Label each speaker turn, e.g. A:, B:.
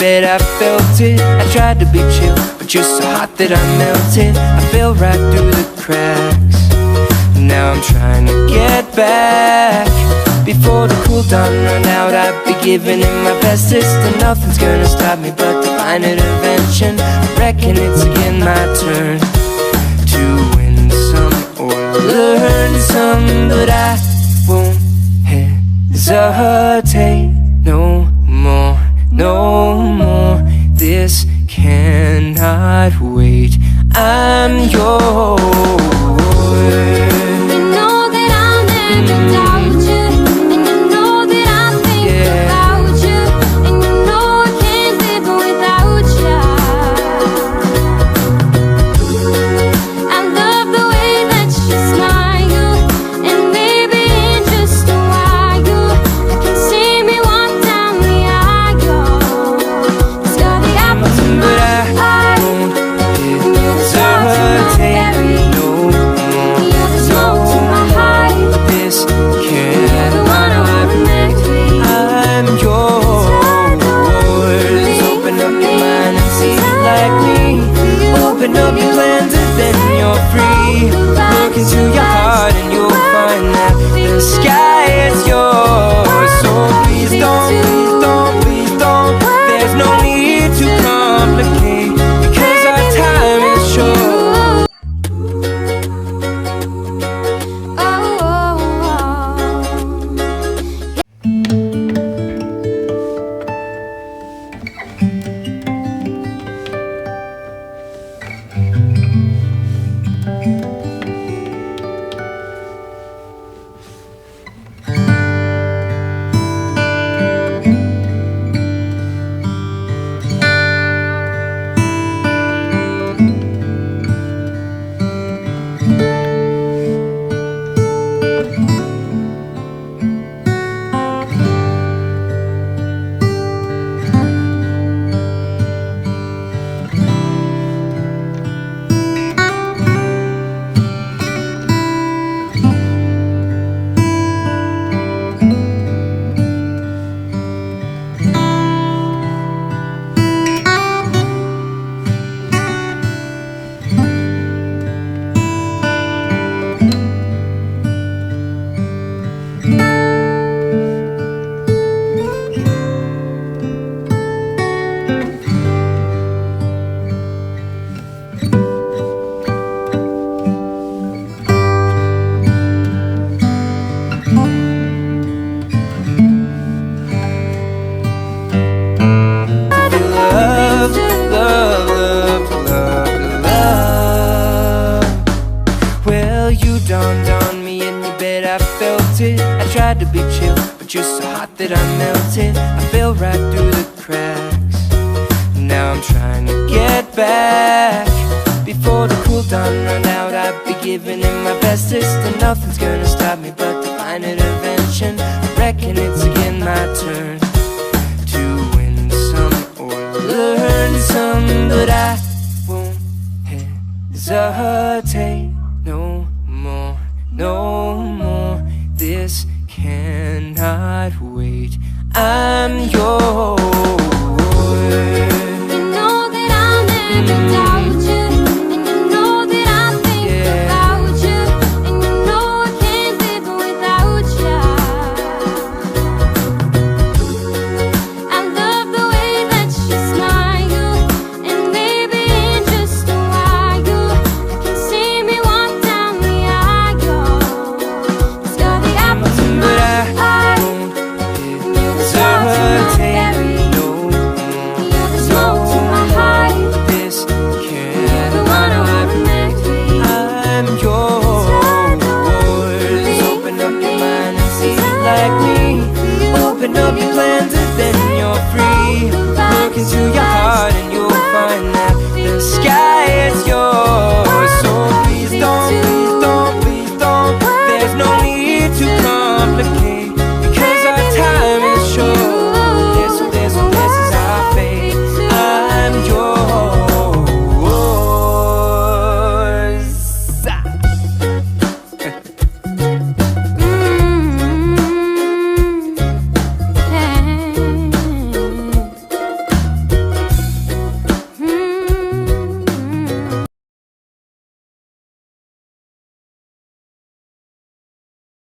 A: bed, I felt it. I tried to be chill, but you're so hot that I melted. I fell right through the cracks. Now I'm trying to get back. Before the cool down run out, I'd be giving it my bestest, and nothing's gonna stop me but divine intervention. I reckon it's again my turn to win some or learn some, but I won't hesitate no more, no more. This cannot wait. I'm yours. Open up your plans and then you're free. Look into your heart and you'll find that the sky is yours. So please don't, please don't, please don't. There's no need to complicate, because our time is short. Dawned on me in your bed, I felt it. I tried to be chill, but you're so hot that I melted. I fell right through the cracks. Now I'm trying to get back. Before the cool down run out, I'd be giving it my bestest, and nothing's gonna stop me but divine intervention. I reckon it's again my turn to win some or learn some, but I won't hesitate